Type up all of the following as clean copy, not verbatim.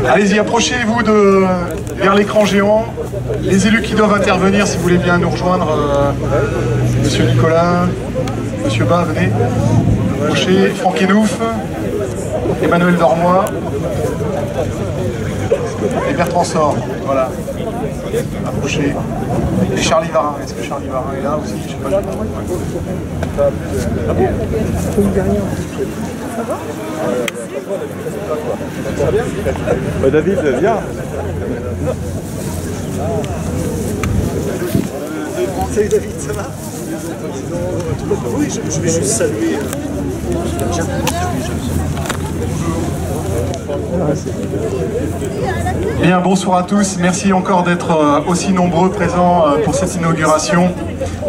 Allez-y, approchez-vous vers l'écran géant. Les élus qui doivent intervenir, si vous voulez bien nous rejoindre, Monsieur Nicolas, Monsieur Bas, venez. Approchez, Franck Enouf, Emmanuel Dormois et Bertrand Sort. Voilà. Approchez. Et Charlie Varin. Est-ce que Charlie Varin est là aussi? Je sais pas. Ah bon? David, viens. Salut David, ça va? Oui, je vais juste saluer. Bien, bonsoir à tous. Merci encore d'être aussi nombreux présents pour cette inauguration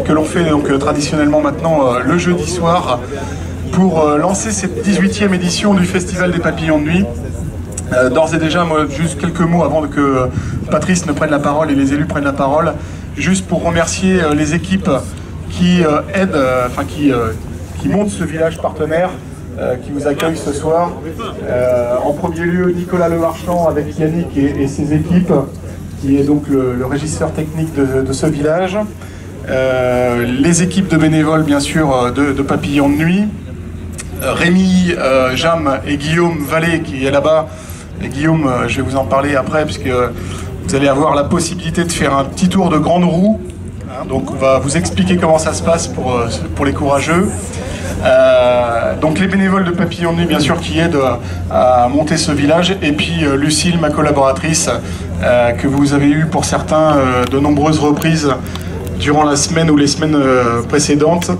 que l'on fait donc traditionnellement maintenant le jeudi soir pour lancer cette 18e édition du Festival des Papillons de Nuit. D'ores et déjà, moi, juste quelques mots avant que Patrice ne prenne la parole et les élus prennent la parole, juste pour remercier les équipes qui aident, qui montent ce village partenaire, qui vous accueille ce soir. En premier lieu, Nicolas Lemarchand avec Yannick et ses équipes, qui est donc le régisseur technique de ce village. Les équipes de bénévoles, bien sûr, de Papillons de Nuit. Rémi, Jam et Guillaume Vallée qui est là-bas. Et Guillaume, je vais vous en parler après, puisque vous allez avoir la possibilité de faire un petit tour de grande roue. Donc on va vous expliquer comment ça se passe pour les courageux. Donc les bénévoles de Papillons de Nuit, bien sûr, qui aident à monter ce village. Et puis Lucille, ma collaboratrice, que vous avez eu pour certains de nombreuses reprises durant la semaine ou les semaines précédentes,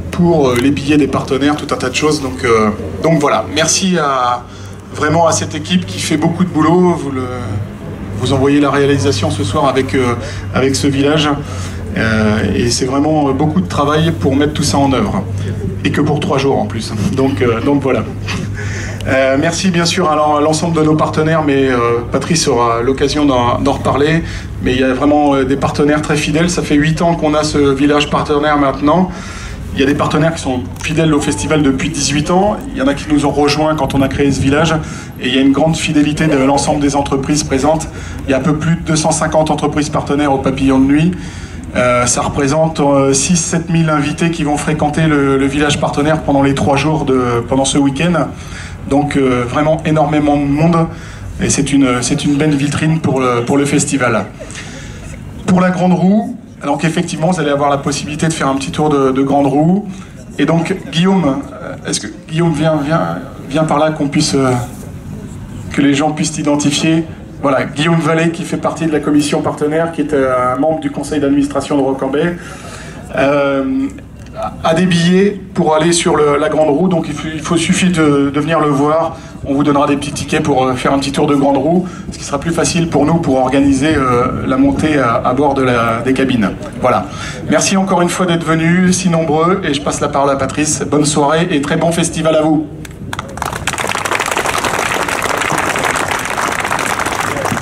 pour les billets des partenaires, tout un tas de choses. Donc voilà, merci vraiment à cette équipe qui fait beaucoup de boulot. Vous envoyez la réalisation ce soir avec ce village. Et c'est vraiment beaucoup de travail pour mettre tout ça en œuvre. Et que pour 3 jours en plus. Donc voilà. Merci bien sûr à l'ensemble de nos partenaires, mais Patrice aura l'occasion d'en reparler. Mais il y a vraiment des partenaires très fidèles. Ça fait 8 ans qu'on a ce village partenaire maintenant. Il y a des partenaires qui sont fidèles au festival depuis 18 ans. Il y en a qui nous ont rejoints quand on a créé ce village. Et il y a une grande fidélité de l'ensemble des entreprises présentes. Il y a un peu plus de 250 entreprises partenaires au Papillon de Nuit. Ça représente 6-7 000 invités qui vont fréquenter le village partenaire pendant les 3 jours pendant ce week-end. Donc vraiment énormément de monde. Et c'est une belle vitrine pour le festival. Pour la grande roue, donc effectivement, vous allez avoir la possibilité de faire un petit tour de grande roue. Et donc, Guillaume, est-ce que Guillaume vient par là que les gens puissent t'identifier? Voilà, Guillaume Vallée qui fait partie de la commission partenaire, qui est un membre du conseil d'administration de Rocambay, a des billets pour aller sur la grande roue. Donc il suffit de venir le voir. On vous donnera des petits tickets pour faire un petit tour de grande roue, ce qui sera plus facile pour nous pour organiser la montée à bord des cabines. Voilà. Merci encore une fois d'être venus, si nombreux, et je passe la parole à Patrice. Bonne soirée et très bon festival à vous.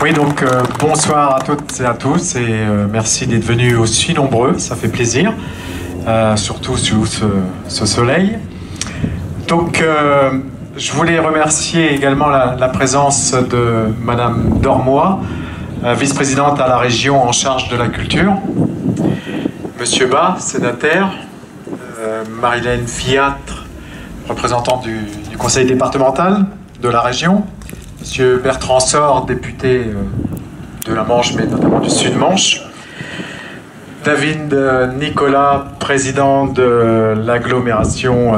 Oui, donc bonsoir à toutes et à tous, et merci d'être venus aussi nombreux, ça fait plaisir, surtout sous ce soleil. Donc, je voulais remercier également la présence de Madame Dormois, vice-présidente à la région en charge de la culture, Monsieur Bas, sénataire, Marilène Fiatre, représentante du conseil départemental de la région, Monsieur Bertrand Sort, député de la Manche, mais notamment du Sud-Manche, David Nicolas, président de l'agglomération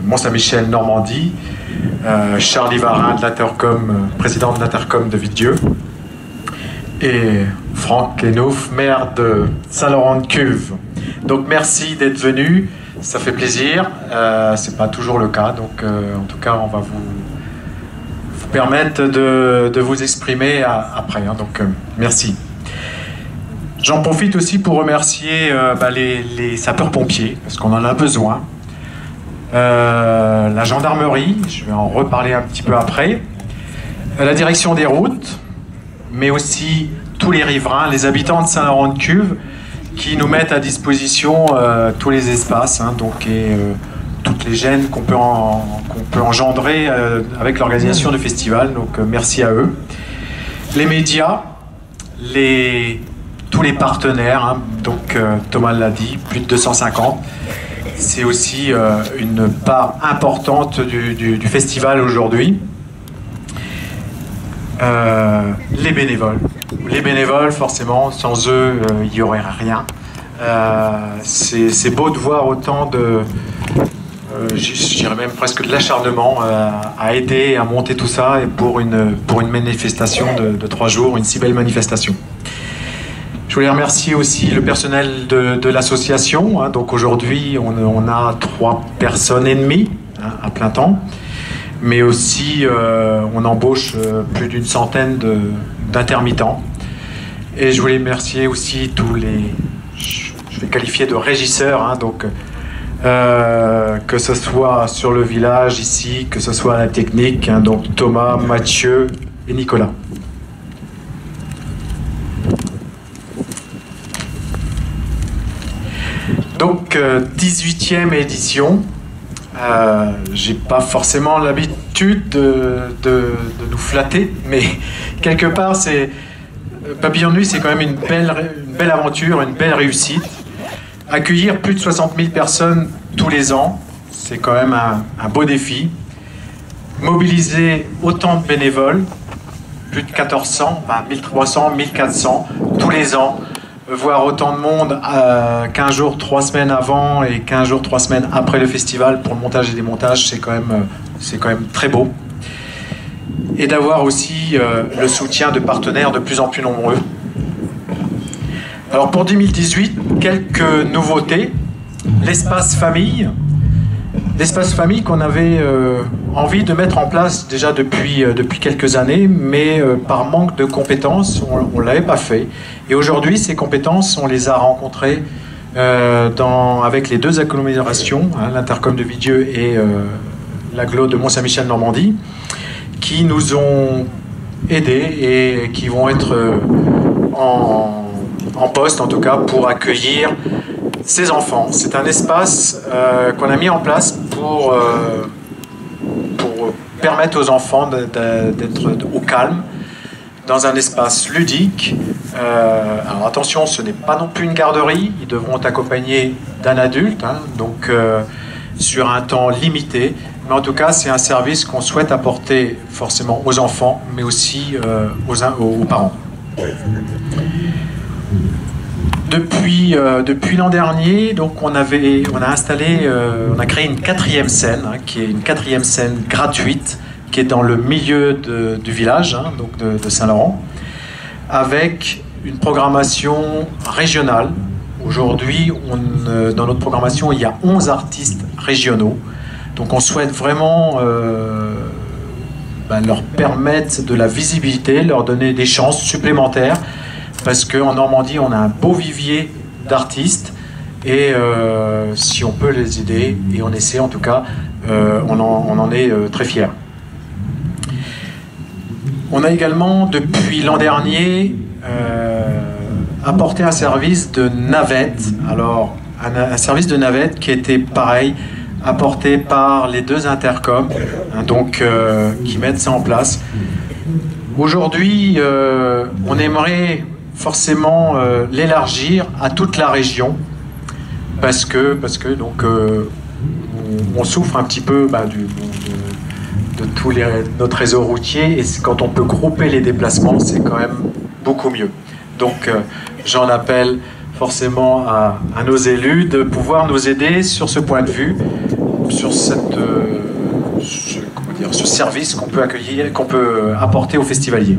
Mont-Saint-Michel-Normandie, Charlie Varin, de l'Intercom, président de l'Intercom de Vidieu, et Franck Enouf, maire de Saint-Laurent-de-Cuve. Donc merci d'être venus, ça fait plaisir, c'est pas toujours le cas, donc en tout cas on va vous permettre de vous exprimer après, hein, donc merci. J'en profite aussi pour remercier les sapeurs-pompiers, parce qu'on en a besoin. La gendarmerie, je vais en reparler un petit peu après. La direction des routes, mais aussi tous les riverains, les habitants de Saint-Laurent-de-Cuve, qui nous mettent à disposition tous les espaces, hein, donc, et toutes les gênes qu'on peut engendrer avec l'organisation du festival. Donc merci à eux. les médias, tous les partenaires, hein, donc Thomas l'a dit, plus de 250. C'est aussi une part importante du festival aujourd'hui. Les bénévoles. Les bénévoles, forcément, sans eux, il n'y aurait rien. C'est beau de voir autant de, je dirais même presque de l'acharnement à aider, à monter tout ça et pour une manifestation de 3 jours, une si belle manifestation. Je voulais remercier aussi le personnel de l'association. Hein. Donc aujourd'hui, on a 3 personnes et demie, hein, à plein temps. Mais aussi, on embauche plus d'une centaine d'intermittents. Et je voulais remercier aussi tous les, je vais qualifier de régisseurs, hein, donc, que ce soit sur le village ici, que ce soit à la technique, hein, donc Thomas, Mathieu et Nicolas. Donc, 18e édition. J'ai pas forcément l'habitude de nous flatter, mais quelque part, Papillon de Nuit, c'est quand même une belle aventure, une belle réussite. Accueillir plus de 60 000 personnes tous les ans, c'est quand même un beau défi. Mobiliser autant de bénévoles, plus de 1400, 1300, 1400 tous les ans. Voir autant de monde 15 jours, 3 semaines avant et 15 jours, 3 semaines après le festival pour le montage et démontage, c'est quand même très beau. Et d'avoir aussi le soutien de partenaires de plus en plus nombreux. Alors pour 2018, quelques nouveautés. L'espace famille. L'espace famille qu'on avait envie de mettre en place déjà depuis quelques années, mais par manque de compétences, on ne l'avait pas fait. Et aujourd'hui, ces compétences, on les a rencontrées avec les 2 agglomérations, hein, l'Intercom de Vidieu et l'agglo de Mont-Saint-Michel-Normandie, qui nous ont aidés et qui vont être en poste, en tout cas, pour accueillir ces enfants. C'est un espace qu'on a mis en place pour permettre aux enfants d'être au calme, dans un espace ludique. Alors attention, ce n'est pas non plus une garderie, ils devront être accompagnés d'un adulte, hein, donc sur un temps limité. Mais en tout cas, c'est un service qu'on souhaite apporter forcément aux enfants, mais aussi aux parents. Depuis l'an dernier, donc on a créé une 4e scène, hein, qui est une 4e scène gratuite, qui est dans le milieu du village, hein, donc de Saint-Laurent, avec une programmation régionale. Aujourd'hui, dans notre programmation, il y a 11 artistes régionaux. Donc on souhaite vraiment leur permettre de la visibilité, leur donner des chances supplémentaires, parce qu'en Normandie, on a un beau vivier d'artistes, et si on peut les aider, et on essaie en tout cas, on en est très fiers. On a également, depuis l'an dernier, apporté un service de navette. Alors, un service de navette qui était pareil, apporté par les 2 intercoms, hein, donc qui mettent ça en place. Aujourd'hui, on aimerait forcément l'élargir à toute la région, parce que donc on souffre un petit peu de tout notre réseau routier, et quand on peut grouper les déplacements, c'est quand même beaucoup mieux. Donc j'en appelle forcément à nos élus de pouvoir nous aider sur ce point de vue, sur ce service qu'on peut accueillir, qu'on peut apporter aux festivaliers.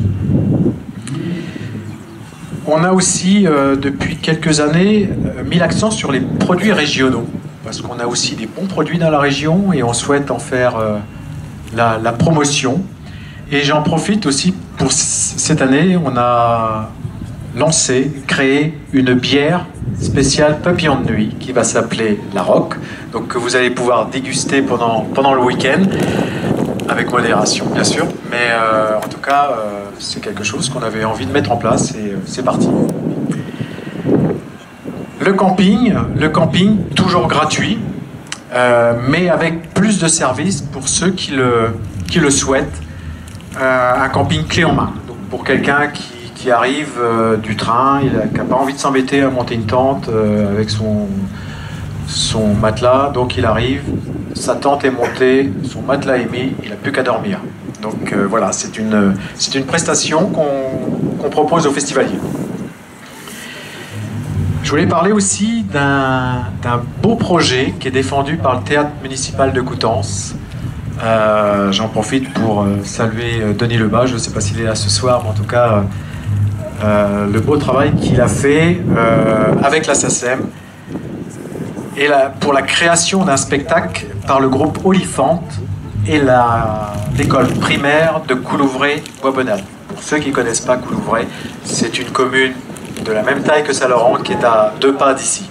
On a aussi, depuis quelques années, mis l'accent sur les produits régionaux, parce qu'on a aussi des bons produits dans la région et on souhaite en faire la promotion. Et j'en profite aussi pour cette année, on a créé une bière spéciale Papillon de Nuit qui va s'appeler La Roque, donc que vous allez pouvoir déguster pendant le week-end, avec modération bien sûr, mais en tout cas c'est quelque chose qu'on avait envie de mettre en place, et c'est parti. Le camping toujours gratuit, mais avec plus de services pour ceux qui le souhaitent. Un camping clé en main. Donc pour quelqu'un qui arrive du train, qui n'a pas envie de s'embêter à monter une tente avec son matelas, donc il arrive, sa tente est montée, son matelas est mis, il n'a plus qu'à dormir. Donc voilà, c'est une prestation qu'on propose aux festivaliers. Je voulais parler aussi d'un beau projet qui est défendu par le théâtre municipal de Coutances. J'en profite pour saluer Denis Lebas, je ne sais pas s'il est là ce soir, mais en tout cas le beau travail qu'il a fait avec la SACEM et pour la création d'un spectacle par le groupe Olifante et l'école primaire de Coulouvray-Boisbonnade. Pour ceux qui ne connaissent pas Coulouvray, c'est une commune de la même taille que Saint-Laurent qui est à 2 pas d'ici.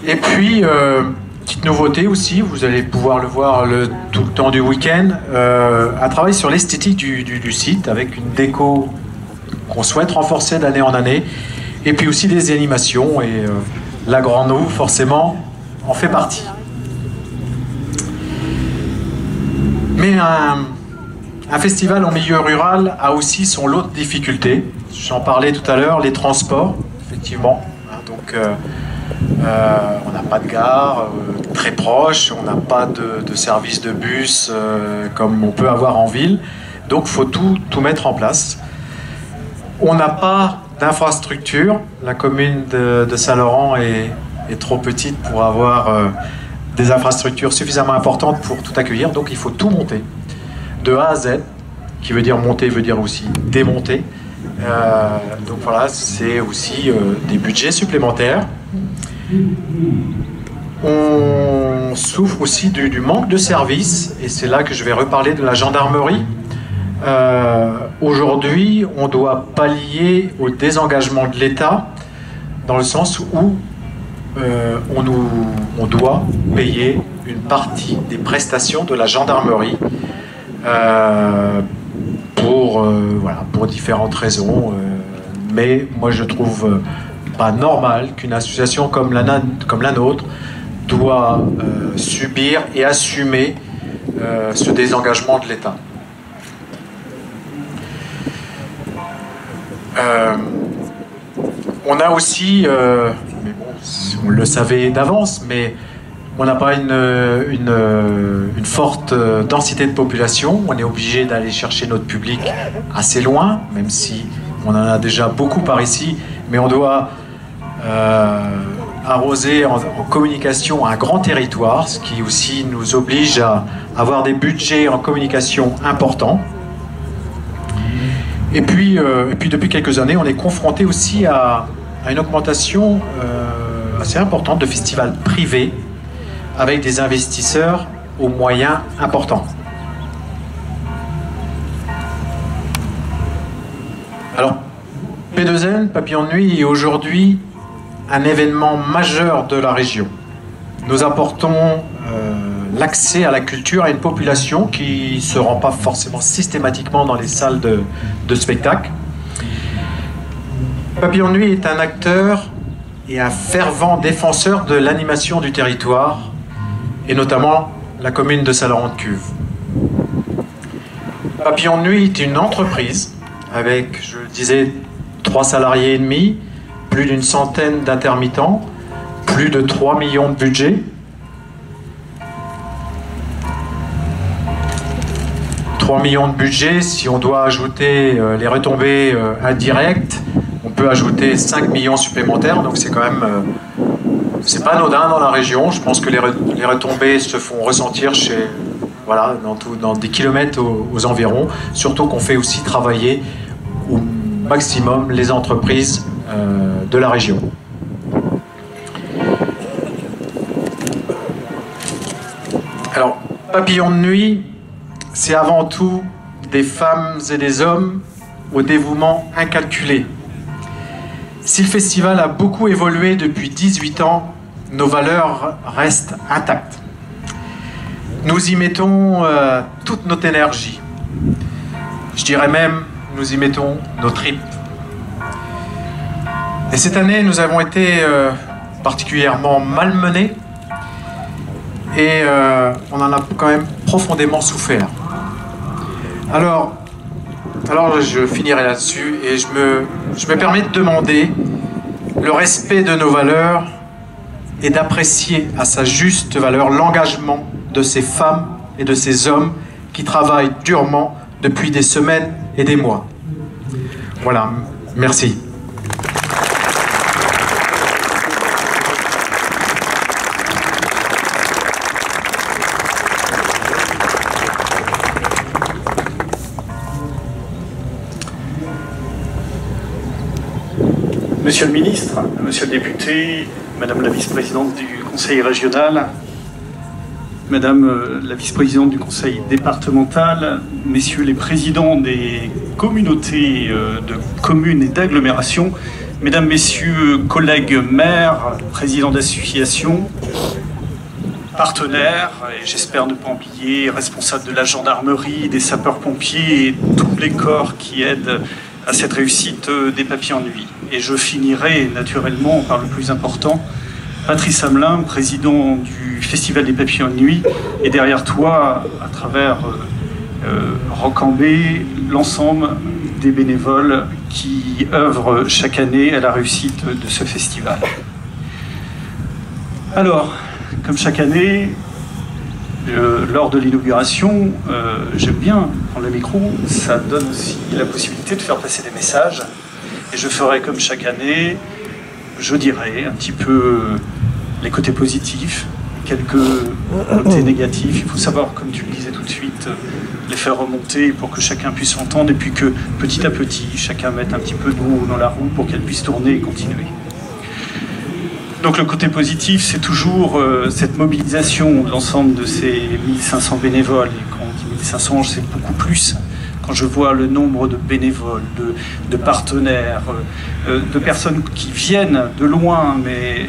Et puis, petite nouveauté aussi, vous allez pouvoir le voir tout le temps du week-end, un travail sur l'esthétique du site avec une déco qu'on souhaite renforcer d'année en année, et puis aussi des animations, et la Grand Nou, forcément, en fait partie. Mais un festival en milieu rural a aussi son lot de difficultés. J'en parlais tout à l'heure, les transports, effectivement. Donc, on n'a pas de gare très proche, on n'a pas de service de bus comme on peut avoir en ville. Donc, il faut tout mettre en place. On n'a pas d'infrastructure. La commune de Saint-Laurent est trop petite pour avoir des infrastructures suffisamment importantes pour tout accueillir. Donc, il faut tout monter. De A à Z, qui veut dire monter, veut dire aussi démonter. Donc voilà, c'est aussi des budgets supplémentaires. On souffre aussi du manque de services, et c'est là que je vais reparler de la gendarmerie. Aujourd'hui, on doit pallier au désengagement de l'État, dans le sens où on doit payer une partie des prestations de la gendarmerie pour différentes raisons, mais moi je trouve pas normal qu'une association comme la nôtre doit subir et assumer ce désengagement de l'État. On a aussi, mais bon, on le savait d'avance, mais on n'a pas une forte densité de population. On est obligé d'aller chercher notre public assez loin, même si on en a déjà beaucoup par ici, mais on doit arroser en communication un grand territoire, ce qui aussi nous oblige à avoir des budgets en communication importants. Et puis depuis quelques années, on est confronté aussi à une augmentation assez importante de festivals privés avec des investisseurs aux moyens importants. Alors, P2N, Papillon de Nuit, est aujourd'hui un événement majeur de la région. Nous apportons l'accès à la culture à une population qui ne se rend pas forcément systématiquement dans les salles de spectacle. Papillon de Nuit est un acteur et un fervent défenseur de l'animation du territoire, et notamment la commune de Saint-Laurent-de-Cuve. Papillon de Nuit est une entreprise avec, je le disais, 3 salariés et demi, plus d'une centaine d'intermittents, plus de 3 millions de budget. 3 millions de budget, si on doit ajouter les retombées indirectes, on peut ajouter 5 millions supplémentaires, donc c'est quand même... c'est pas anodin dans la région. Je pense que les retombées se font ressentir dans des kilomètres aux environs, surtout qu'on fait aussi travailler au maximum les entreprises de la région. Alors, Papillon de Nuit, c'est avant tout des femmes et des hommes au dévouement incalculé. Si le festival a beaucoup évolué depuis 18 ans, nos valeurs restent intactes. Nous y mettons toute notre énergie. Je dirais même, nous y mettons nos tripes. Et cette année, nous avons été particulièrement malmenés et on en a quand même profondément souffert. Alors, Alors je finirai là-dessus et je me permets de demander le respect de nos valeurs et d'apprécier à sa juste valeur l'engagement de ces femmes et de ces hommes qui travaillent durement depuis des semaines et des mois. Voilà, merci. Monsieur le ministre, monsieur le député, madame la vice-présidente du conseil régional, madame la vice-présidente du conseil départemental, messieurs les présidents des communautés de communes et d'agglomérations, mesdames, messieurs, collègues maires, présidents d'associations, partenaires, et j'espère ne pas oublier, responsables de la gendarmerie, des sapeurs-pompiers et tous les corps qui aident à cette réussite des Papillons de Nuit. Et je finirai naturellement par le plus important, Patrice Hamelin, président du Festival des Papillons de Nuit, et derrière toi, à travers Rocambé, l'ensemble des bénévoles qui œuvrent chaque année à la réussite de ce festival. Alors, comme chaque année, lors de l'inauguration, j'aime bien prendre le micro, ça donne aussi la possibilité de faire passer des messages. Et je ferai comme chaque année, je dirais un petit peu les côtés positifs, quelques côtés négatifs. Il faut savoir, comme tu le disais tout de suite, les faire remonter pour que chacun puisse entendre et puis que petit à petit, chacun mette un petit peu d'eau dans la roue pour qu'elle puisse tourner et continuer. Donc le côté positif, c'est toujours cette mobilisation de l'ensemble de ces 1500 bénévoles. Et quand on dit 1500, c'est beaucoup plus. Quand je vois le nombre de bénévoles, de partenaires, de personnes qui viennent de loin, mais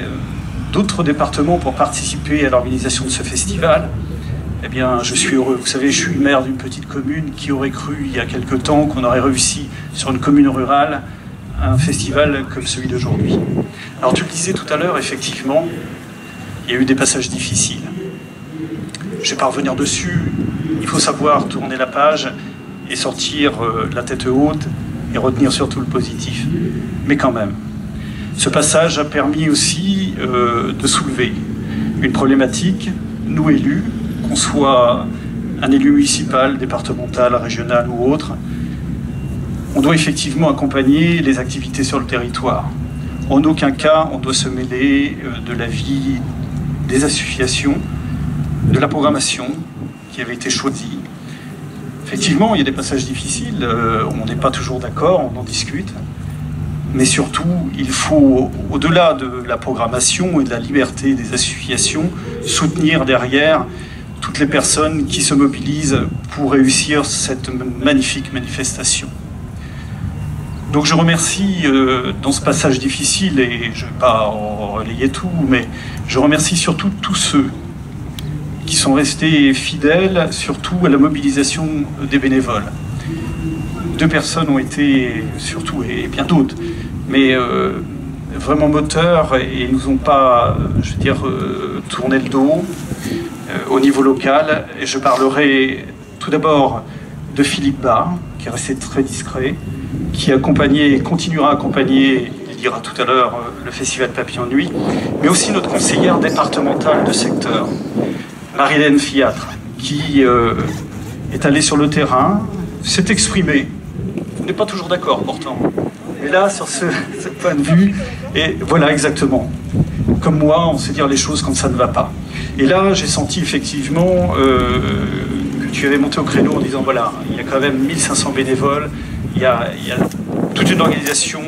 d'autres départements pour participer à l'organisation de ce festival, eh bien, je suis heureux. Vous savez, je suis maire d'une petite commune. Qui aurait cru il y a quelque temps qu'on aurait réussi sur une commune rurale un festival comme celui d'aujourd'hui? Alors tu le disais tout à l'heure, effectivement, il y a eu des passages difficiles. Je ne vais pas revenir dessus, il faut savoir tourner la page et sortir la tête haute et retenir surtout le positif. Mais quand même, ce passage a permis aussi de soulever une problématique, nous élus, qu'on soit un élu municipal, départemental, régional ou autre, on doit effectivement accompagner les activités sur le territoire. En aucun cas, on doit se mêler de la vie des associations, de la programmation qui avait été choisie. Effectivement, il y a des passages difficiles, on n'est pas toujours d'accord, on en discute. Mais surtout, il faut, au-delà de la programmation et de la liberté des associations, soutenir derrière toutes les personnes qui se mobilisent pour réussir cette magnifique manifestation. Donc je remercie dans ce passage difficile, et je ne vais pas en relayer tout, mais je remercie surtout tous ceux qui sont restés fidèles, surtout à la mobilisation des bénévoles. 2 personnes ont été, surtout, et bien d'autres, mais vraiment moteurs et nous ont pas, je veux dire, tourné le dos au niveau local. Et je parlerai tout d'abord de Philippe Barr, qui est resté très discret, qui accompagnait et continuera à accompagner, il dira tout à l'heure, le Festival Papillon de Nuit, mais aussi notre conseillère départementale de secteur, Marie-Hélène Fiatre, qui est allée sur le terrain, s'est exprimée. On n'est pas toujours d'accord pourtant, mais là, sur ce point de vue, et voilà exactement. Comme moi, on sait dire les choses quand ça ne va pas. Et là, j'ai senti effectivement que tu avais monté au créneau en disant, voilà, il y a quand même 1500 bénévoles, il y a toute une organisation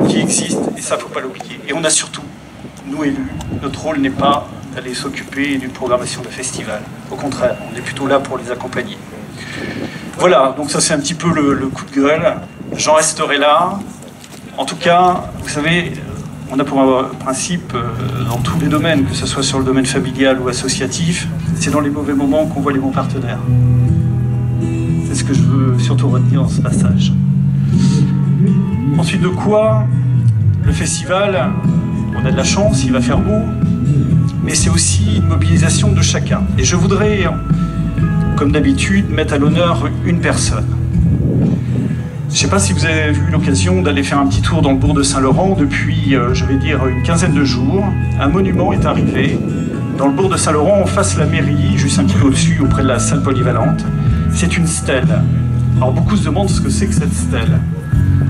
qui existe, et ça, il ne faut pas l'oublier. Et on a surtout, nous élus, notre rôle n'est pas d'aller s'occuper d'une programmation de festival. Au contraire, on est plutôt là pour les accompagner. Voilà, donc ça c'est un petit peu le coup de gueule. J'en resterai là. En tout cas, vous savez, on a pour principe, dans tous les domaines, que ce soit sur le domaine familial ou associatif, c'est dans les mauvais moments qu'on voit les bons partenaires. C'est ce que je veux surtout retenir dans ce passage. Ensuite de quoi, le festival, on a de la chance, il va faire beau, mais c'est aussi une mobilisation de chacun. Et je voudrais, comme d'habitude, mettre à l'honneur une personne. Je ne sais pas si vous avez eu l'occasion d'aller faire un petit tour dans le bourg de Saint-Laurent. Depuis, je vais dire, une quinzaine de jours, un monument est arrivé dans le bourg de Saint-Laurent, en face de la mairie, juste un petit peu au-dessus, auprès de la salle polyvalente. C'est une stèle. Alors beaucoup se demandent ce que c'est que cette stèle.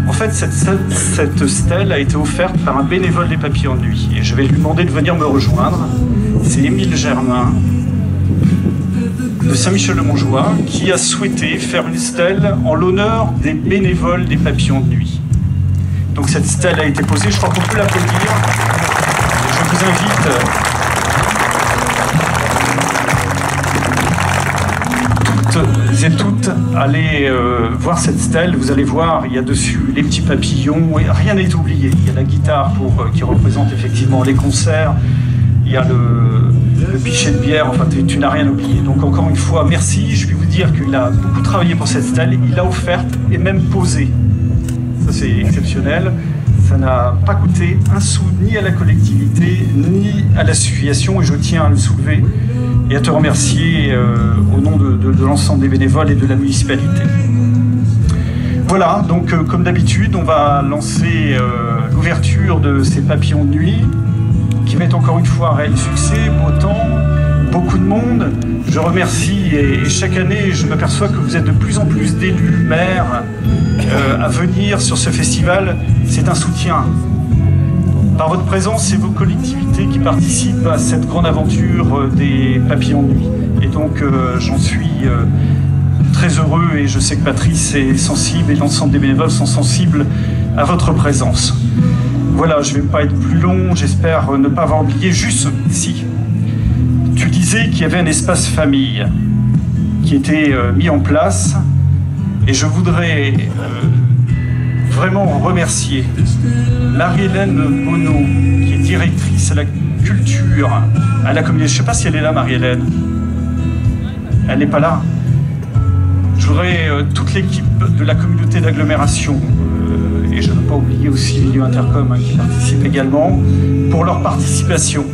En fait, cette stèle a été offerte par un bénévole des Papillons de Nuit. Et je vais lui demander de venir me rejoindre. C'est Émile Germain, de Saint-Michel-de-Montjoie, qui a souhaité faire une stèle en l'honneur des bénévoles des Papillons de Nuit. Donc cette stèle a été posée, je crois qu'on peut l'applaudir. Je vous invite toutes et toutes à aller voir cette stèle. Vous allez voir, il y a dessus les petits papillons, et rien n'est oublié. Il y a la guitare qui représente effectivement les concerts. Il y a le pichet de bière, enfin tu n'as rien oublié. Donc encore une fois, merci. Je vais vous dire qu'il a beaucoup travaillé pour cette stèle. Il l'a offerte et même posée. Ça c'est exceptionnel. Ça n'a pas coûté un sou ni à la collectivité, ni à l'association. Et je tiens à le soulever et à te remercier au nom de l'ensemble des bénévoles et de la municipalité. Voilà, donc comme d'habitude, on va lancer l'ouverture de ces Papillons de Nuit, qui met encore une fois un réel succès, beau temps, beaucoup de monde. Je remercie et chaque année je m'aperçois que vous êtes de plus en plus d'élus, maires, à venir sur ce festival. C'est un soutien. Par votre présence, c'est vos collectivités qui participent à cette grande aventure des Papillons de Nuit. Et donc j'en suis très heureux et je sais que Patrice est sensible et l'ensemble des bénévoles sont sensibles à votre présence. Voilà, je ne vais pas être plus long, j'espère ne pas avoir oublié. Juste, si, tu disais qu'il y avait un espace famille qui était mis en place, et je voudrais vraiment remercier Marie-Hélène Bonneau, qui est directrice à la culture, à la communauté. Je ne sais pas si elle est là, Marie-Hélène. Elle n'est pas là. Je voudrais toute l'équipe de la communauté d'agglomération, et je ne veux pas oublier aussi Milieu Intercom qui participe également, pour leur participation.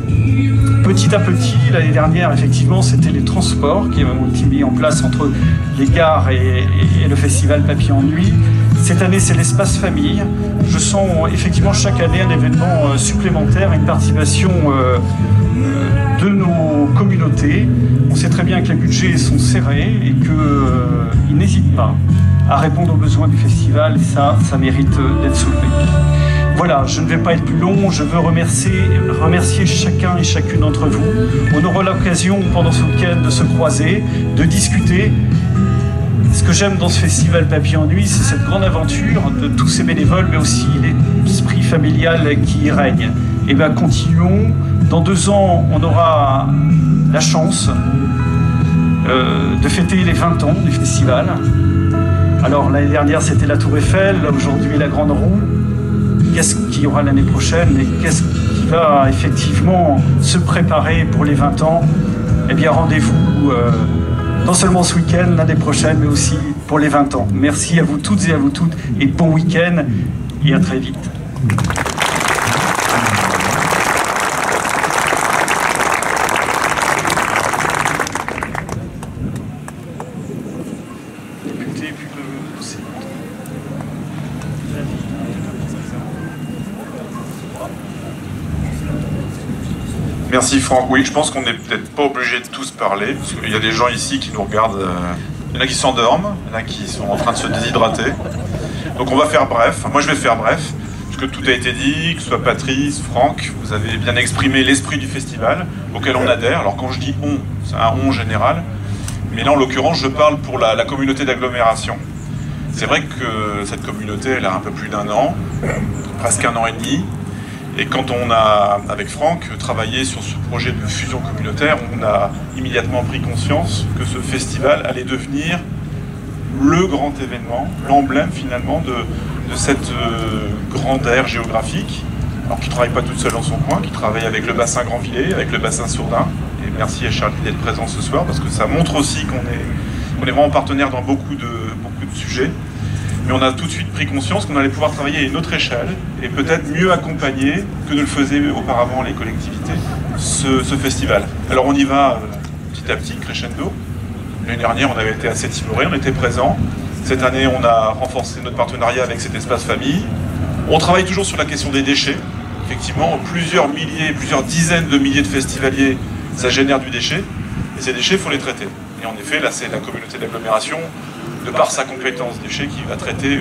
Petit à petit, l'année dernière, effectivement, c'était les transports qui ont été mis en place entre les gares et le festival Papillons de Nuit. Cette année, c'est l'espace famille. Je sens effectivement chaque année un événement supplémentaire, une participation de nos communautés. On sait très bien que les budgets sont serrés et qu'ils n'hésitent pas à répondre aux besoins du festival, et ça mérite d'être soulevé. Voilà, je ne vais pas être plus long, je veux remercier chacun et chacune d'entre vous. On aura l'occasion pendant ce week-end de se croiser, de discuter. Ce que j'aime dans ce festival Papillons de Nuit, c'est cette grande aventure de tous ces bénévoles, mais aussi l'esprit familial qui y règne. Et bien continuons. Dans 2 ans, on aura la chance de fêter les 20 ans du festival. Alors l'année dernière c'était la Tour Eiffel, aujourd'hui la Grande Roue. Qu'est-ce qu'il y aura l'année prochaine et qu'est-ce qui va effectivement se préparer pour les 20 ans? Eh bien rendez-vous non seulement ce week-end, l'année prochaine, mais aussi pour les 20 ans. Merci à vous toutes et à vous toutes et bon week-end et à très vite. Merci Franck. Oui, je pense qu'on n'est peut-être pas obligé de tous parler, parce qu'il y a des gens ici qui nous regardent. Il y en a qui s'endorment, il y en a qui sont en train de se déshydrater. Donc on va faire bref. Moi je vais faire bref, parce que tout a été dit, que ce soit Patrice, Franck, vous avez bien exprimé l'esprit du festival, auquel on adhère. Alors quand je dis on, c'est un on général, mais là en l'occurrence je parle pour la communauté d'agglomération. C'est vrai que cette communauté, elle a un peu plus d'1 an, presque 1 an et demi. Et quand on a, avec Franck, travaillé sur ce projet de fusion communautaire, on a immédiatement pris conscience que ce festival allait devenir le grand événement, l'emblème finalement de cette grande aire géographique, alors qui ne travaille pas toute seule dans son coin, qui travaille avec le bassin Grandvillers, avec le bassin Sourdin. Et merci à Charlie d'être présent ce soir, parce que ça montre aussi qu'on est vraiment partenaire dans beaucoup de sujets. Mais on a tout de suite pris conscience qu'on allait pouvoir travailler à une autre échelle et peut-être mieux accompagner que ne le faisaient auparavant les collectivités ce festival. Alors on y va petit à petit, crescendo. L'année dernière, on avait été assez timorés, on était présents. Cette année, on a renforcé notre partenariat avec cet espace famille. On travaille toujours sur la question des déchets. Effectivement, plusieurs milliers, plusieurs dizaines de milliers de festivaliers, ça génère du déchet. Et ces déchets, il faut les traiter. Et en effet, là, c'est la communauté d'agglomération, de par sa compétence déchets, qui va traiter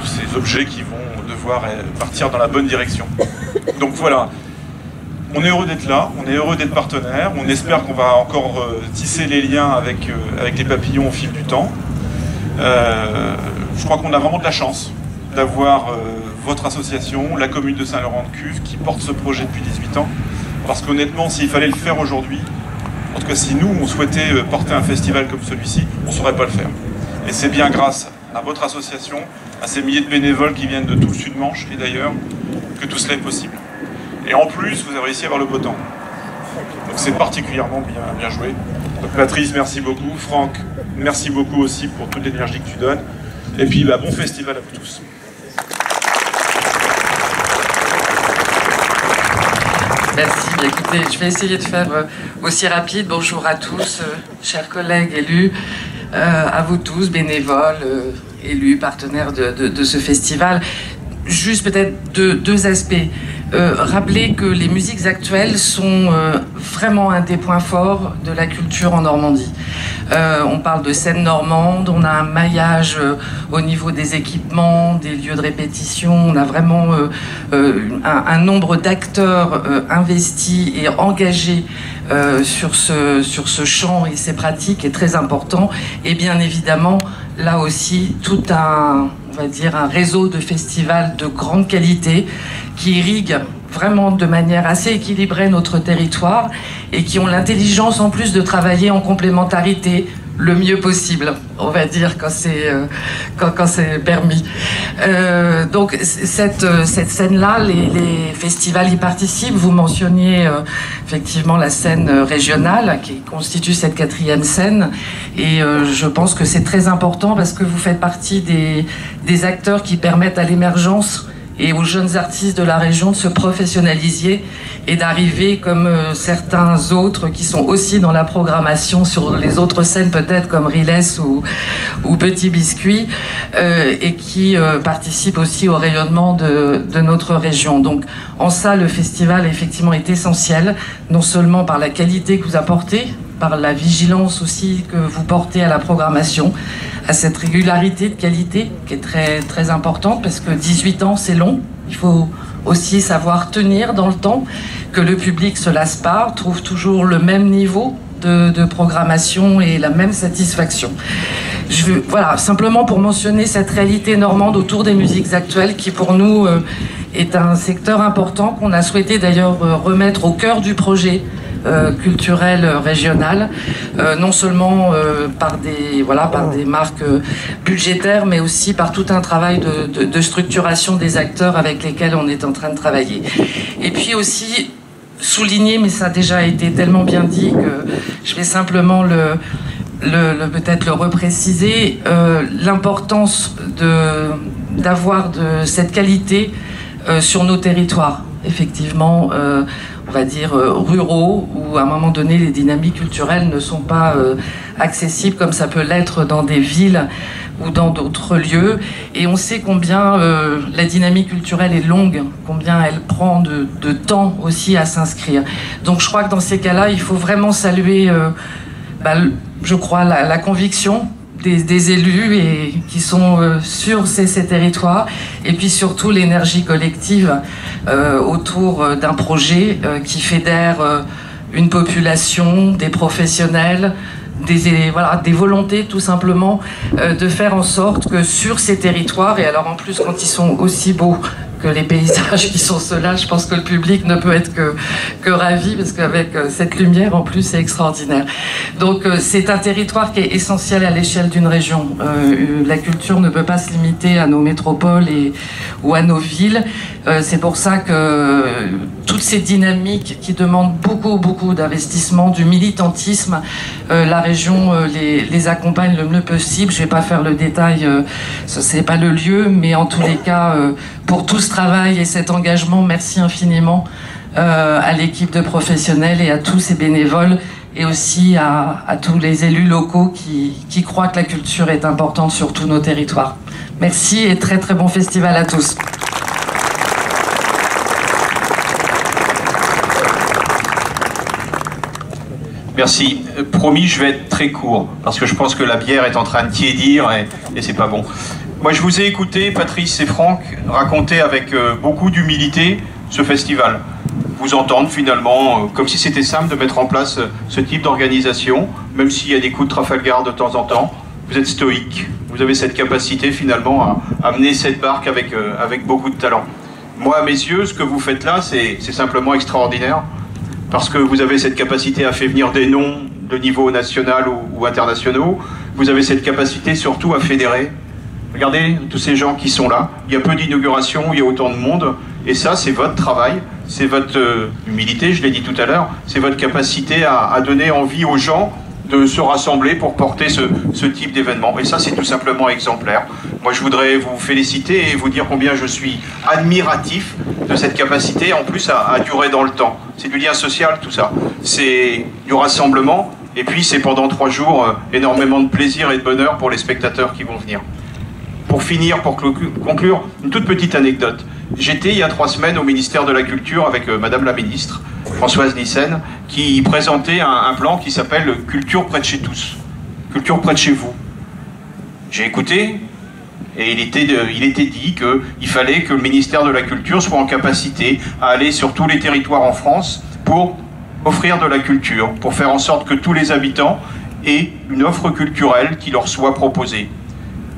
tous ces objets qui vont devoir partir dans la bonne direction. Donc voilà, on est heureux d'être là, on est heureux d'être partenaire, on espère qu'on va encore tisser les liens avec les papillons au fil du temps. Je crois qu'on a vraiment de la chance d'avoir votre association, la commune de Saint-Laurent-de-Cuves, qui porte ce projet depuis 18 ans. Parce qu'honnêtement, s'il fallait le faire aujourd'hui, en tout cas si nous, on souhaitait porter un festival comme celui-ci, on ne saurait pas le faire. Et c'est bien grâce à votre association, à ces milliers de bénévoles qui viennent de tout le Sud-Manche et d'ailleurs, que tout cela est possible. Et en plus, vous avez réussi à avoir le beau temps. Donc c'est particulièrement bien joué. Donc Patrice, merci beaucoup. Franck, merci beaucoup aussi pour toute l'énergie que tu donnes. Et puis bon festival à vous tous. Merci. Écoutez, je vais essayer de faire aussi rapide. Bonjour à tous, chers collègues élus, à vous tous, bénévoles, élus, partenaires de ce festival. Juste peut-être deux aspects. Rappeler que les musiques actuelles sont vraiment un des points forts de la culture en Normandie. On parle de scène normande, on a un maillage au niveau des équipements, des lieux de répétition, on a vraiment un nombre d'acteurs investis et engagés sur ce champ et ces pratiques est très important. Et bien évidemment, là aussi, tout on va dire un réseau de festivals de grande qualité qui irriguent vraiment de manière assez équilibrée notre territoire et qui ont l'intelligence en plus de travailler en complémentarité le mieux possible, on va dire, quand c'est permis. Donc cette scène-là, les festivals y participent. Vous mentionniez effectivement la scène régionale qui constitue cette 4e scène et je pense que c'est très important parce que vous faites partie des acteurs qui permettent à l'émergence et aux jeunes artistes de la région de se professionnaliser et d'arriver comme certains autres qui sont aussi dans la programmation sur les autres scènes peut-être comme Riles ou Petit Biscuit et qui participent aussi au rayonnement de notre région. Donc en ça le festival effectivement est essentiel, non seulement par la qualité que vous apportez, par la vigilance aussi que vous portez à la programmation, à cette régularité de qualité qui est très, très importante parce que 18 ans c'est long, il faut aussi savoir tenir dans le temps, que le public se lasse pas, trouve toujours le même niveau de programmation et la même satisfaction. Voilà, simplement pour mentionner cette réalité normande autour des musiques actuelles qui pour nous est un secteur important qu'on a souhaité d'ailleurs remettre au cœur du projet culturel régional, non seulement par des marques budgétaires, mais aussi par tout un travail de structuration des acteurs avec lesquels on est en train de travailler. Et puis aussi souligner, mais ça a déjà été tellement bien dit que je vais simplement peut-être le repréciser, l'importance d'avoir de cette qualité sur nos territoires. Effectivement, on va dire ruraux, où à un moment donné les dynamiques culturelles ne sont pas accessibles comme ça peut l'être dans des villes ou dans d'autres lieux. Et on sait combien la dynamique culturelle est longue, combien elle prend de temps aussi à s'inscrire. Donc je crois que dans ces cas-là, il faut vraiment saluer, je crois, la conviction des élus et qui sont sur ces territoires, et puis surtout l'énergie collective autour d'un projet qui fédère une population, des professionnels, des volontés tout simplement de faire en sorte que sur ces territoires, et alors en plus quand ils sont aussi beaux que les paysages qui sont ceux-là, je pense que le public ne peut être que ravi, parce qu'avec cette lumière en plus c'est extraordinaire. Donc c'est un territoire qui est essentiel à l'échelle d'une région. La culture ne peut pas se limiter à nos métropoles ou à nos villes. C'est pour ça que toutes ces dynamiques qui demandent beaucoup d'investissement, du militantisme, la région les accompagne le mieux possible. Je ne vais pas faire le détail, ce n'est pas le lieu, mais en tous les cas, pour tout ce travail et cet engagement, merci infiniment à l'équipe de professionnels et à tous ces bénévoles et aussi à tous les élus locaux qui croient que la culture est importante sur tous nos territoires. Merci et très très bon festival à tous. Merci. Promis, je vais être très court, parce que je pense que la bière est en train de tiédir et c'est pas bon. Moi, je vous ai écouté, Patrice et Franck, raconter avec beaucoup d'humilité ce festival. Vous entendre finalement, comme si c'était simple de mettre en place ce type d'organisation, même s'il y a des coups de Trafalgar de temps en temps. Vous êtes stoïque, vous avez cette capacité finalement à mener cette barque avec beaucoup de talent. Moi, à mes yeux, ce que vous faites là, c'est simplement extraordinaire, parce que vous avez cette capacité à faire venir des noms de niveau national ou internationaux. Vous avez cette capacité surtout à fédérer. Regardez tous ces gens qui sont là. Il y a peu d'inauguration, il y a autant de monde. Et ça, c'est votre travail, c'est votre humilité, je l'ai dit tout à l'heure, c'est votre capacité à donner envie aux gens de se rassembler pour porter ce type d'événement. Et ça, c'est tout simplement exemplaire. Moi, je voudrais vous féliciter et vous dire combien je suis admiratif de cette capacité, en plus, à durer dans le temps. C'est du lien social, tout ça. C'est du rassemblement, et puis c'est pendant 3 jours énormément de plaisir et de bonheur pour les spectateurs qui vont venir. Pour finir, pour conclure, une toute petite anecdote. J'étais il y a 3 semaines au ministère de la Culture avec Madame la Ministre, Françoise Nyssen, qui présentait un plan qui s'appelle « Culture près de chez tous », « Culture près de chez vous ». J'ai écouté, et il était dit qu'il fallait que le ministère de la Culture soit en capacité à aller sur tous les territoires en France pour offrir de la culture, pour faire en sorte que tous les habitants aient une offre culturelle qui leur soit proposée.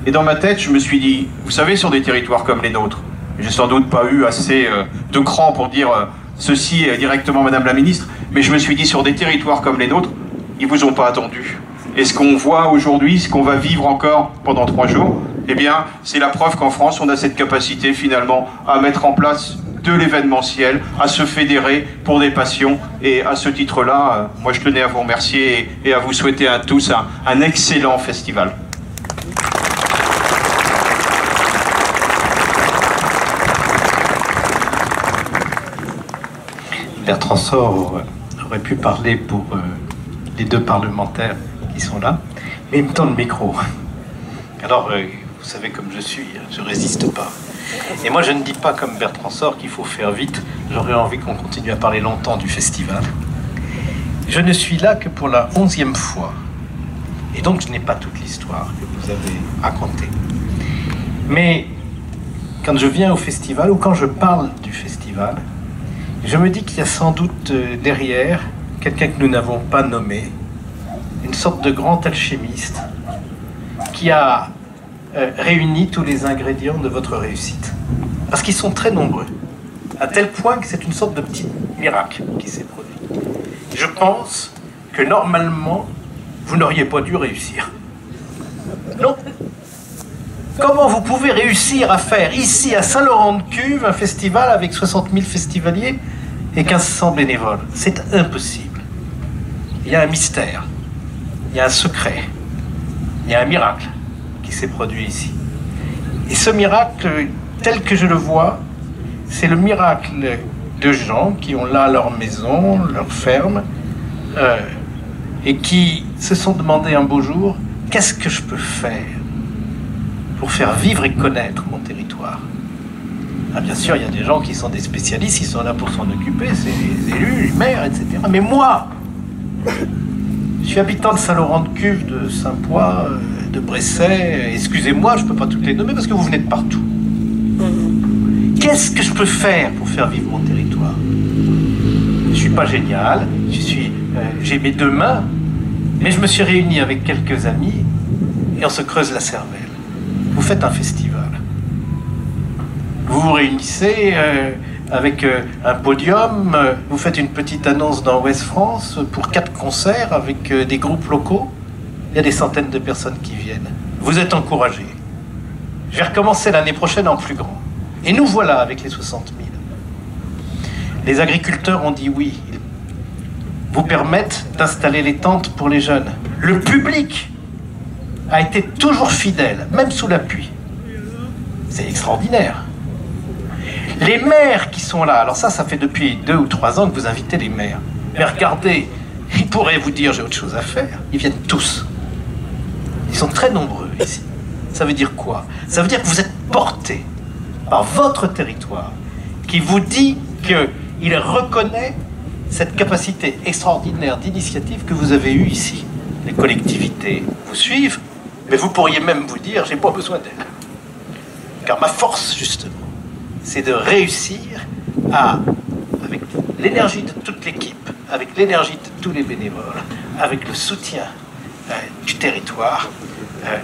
Et dans ma tête, je me suis dit, vous savez, sur des territoires comme les nôtres, j'ai sans doute pas eu assez de cran pour dire ceci directement, Madame la Ministre, mais je me suis dit, sur des territoires comme les nôtres, ils vous ont pas attendu. Et ce qu'on voit aujourd'hui, ce qu'on va vivre encore pendant 3 jours, eh bien, c'est la preuve qu'en France, on a cette capacité finalement à mettre en place de l'événementiel, à se fédérer pour des passions. Et à ce titre-là, moi je tenais à vous remercier et à vous souhaiter à tous un excellent festival. Bertrand Sort aurait pu parler pour les 2 parlementaires qui sont là, mais il me tend le micro. Alors, vous savez comme je suis, je résiste pas. Et moi, je ne dis pas comme Bertrand Sort qu'il faut faire vite. J'aurais envie qu'on continue à parler longtemps du festival. Je ne suis là que pour la 11e fois. Et donc, je n'ai pas toute l'histoire que vous avez racontée. Mais quand je viens au festival, ou quand je parle du festival, je me dis qu'il y a sans doute derrière quelqu'un que nous n'avons pas nommé, une sorte de grand alchimiste qui a réuni tous les ingrédients de votre réussite. Parce qu'ils sont très nombreux, à tel point que c'est une sorte de petit miracle qui s'est produit. Je pense que normalement, vous n'auriez pas dû réussir. Non. Comment vous pouvez réussir à faire ici à Saint-Laurent-de-Cuve un festival avec 60 000 festivaliers et 1500 bénévoles? C'est impossible. Il y a un mystère, il y a un secret, il y a un miracle qui s'est produit ici. Et ce miracle, tel que je le vois, c'est le miracle de gens qui ont là leur maison, leur ferme, et qui se sont demandé un beau jour, qu'est-ce que je peux faire pour faire vivre et connaître mon territoire? Ah, bien sûr, il y a des gens qui sont des spécialistes, ils sont là pour s'en occuper, c'est les élus, les maires, etc. Mais moi, je suis habitant de Saint-Laurent-de-Cuve, de Saint-Poix, de Bresset. Excusez-moi, je ne peux pas toutes les nommer parce que vous venez de partout. Qu'est-ce que je peux faire pour faire vivre mon territoire? Je ne suis pas génial, j'ai mes 2 mains, mais je me suis réuni avec quelques amis et on se creuse la cervelle. Vous faites un festival. Vous vous réunissez avec un podium, vous faites une petite annonce dans Ouest France pour 4 concerts avec des groupes locaux. Il y a des centaines de personnes qui viennent. Vous êtes encouragés. Je vais recommencer l'année prochaine en plus grand. Et nous voilà avec les 60 000. Les agriculteurs ont dit oui. Ils vous permettent d'installer les tentes pour les jeunes. Le public a été toujours fidèle, même sous la pluie. C'est extraordinaire. Les maires qui sont là, alors ça fait depuis 2 ou 3 ans que vous invitez les maires. Mais regardez, Ils pourraient vous dire j'ai autre chose à faire. Ils viennent tous. Ils sont très nombreux ici. Ça veut dire quoi? Ça veut dire que vous êtes portés par votre territoire qui vous dit qu'il reconnaît cette capacité extraordinaire d'initiative que vous avez eue ici. Les collectivités vous suivent, mais vous pourriez même vous dire j'ai pas besoin d'elles. Car ma force, justement, c'est de réussir à, avec l'énergie de toute l'équipe, avec l'énergie de tous les bénévoles, avec le soutien du territoire,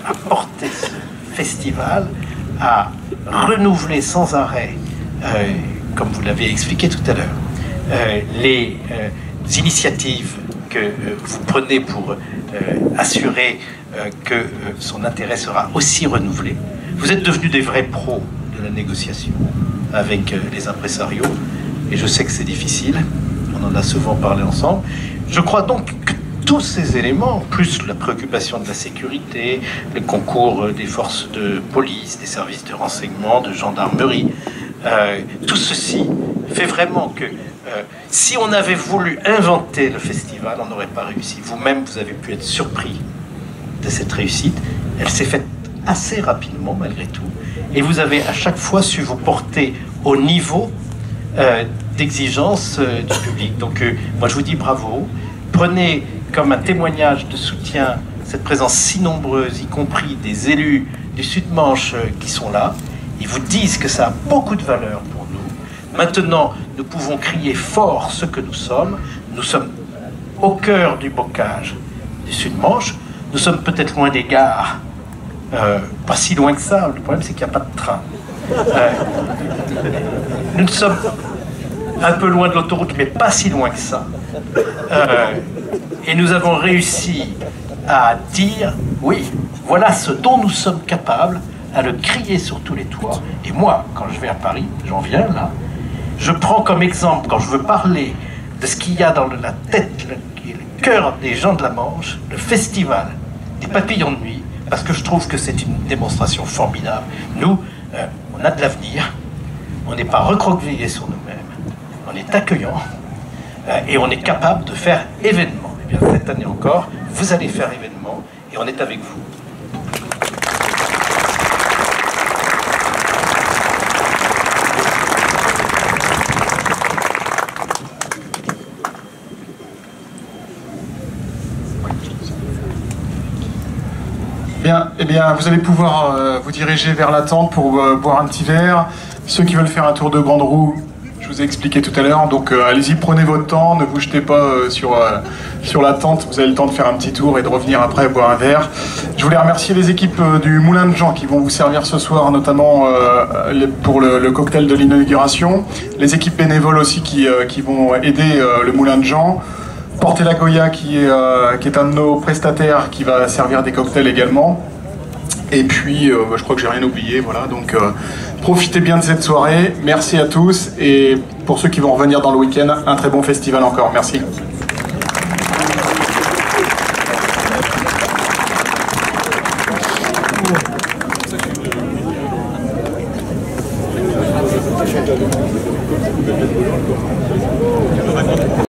à porter ce festival, à renouveler sans arrêt, comme vous l'avez expliqué tout à l'heure, les initiatives que vous prenez pour assurer que son intérêt sera aussi renouvelé. Vous êtes devenus des vrais pros de la négociation avec les impresarios, et je sais que c'est difficile, on en a souvent parlé ensemble. Je crois donc que tous ces éléments, plus la préoccupation de la sécurité, le concours des forces de police, des services de renseignement, de gendarmerie, tout ceci fait vraiment que si on avait voulu inventer le festival, on n'aurait pas réussi. Vous-même, vous avez pu être surpris de cette réussite. Elle s'est faite assez rapidement, malgré tout. Et vous avez à chaque fois su vous porter au niveau d'exigence du public. Donc, moi, je vous dis bravo. Prenez comme un témoignage de soutien cette présence si nombreuse, y compris des élus du Sud-Manche qui sont là. Ils vous disent que ça a beaucoup de valeur pour nous. Maintenant, nous pouvons crier fort ce que nous sommes. Nous sommes au cœur du bocage du Sud-Manche. Nous sommes peut-être loin des gares. Pas si loin que ça. Le problème, c'est qu'il n'y a pas de train. Nous sommes un peu loin de l'autoroute, mais pas si loin que ça. Et nous avons réussi à dire, oui, voilà ce dont nous sommes capables, à le crier sur tous les toits. Et moi, quand je vais à Paris, j'en viens là, je prends comme exemple, quand je veux parler de ce qu'il y a dans la tête, le cœur des gens de la Manche, le festival des papillons de nuit, parce que je trouve que c'est une démonstration formidable. Nous, on a de l'avenir, on n'est pas recroquevillés sur nous-mêmes, on est accueillant, et on est capable de faire événement. Et bien cette année encore, vous allez faire événement, et on est avec vous. Bien, eh bien, vous allez pouvoir vous diriger vers la tente pour boire un petit verre. Ceux qui veulent faire un tour de grande roue, je vous ai expliqué tout à l'heure, donc allez-y, prenez votre temps, ne vous jetez pas sur la tente, vous avez le temps de faire un petit tour et de revenir après boire un verre. Je voulais remercier les équipes du Moulin de Jean qui vont vous servir ce soir, notamment pour le cocktail de l'inauguration, les équipes bénévoles aussi qui vont aider le Moulin de Jean, Porter la Goya qui est un de nos prestataires qui va servir des cocktails également. Et puis, je crois que j'ai rien oublié, voilà, donc profitez bien de cette soirée, merci à tous, et pour ceux qui vont revenir dans le week-end, un très bon festival encore, merci.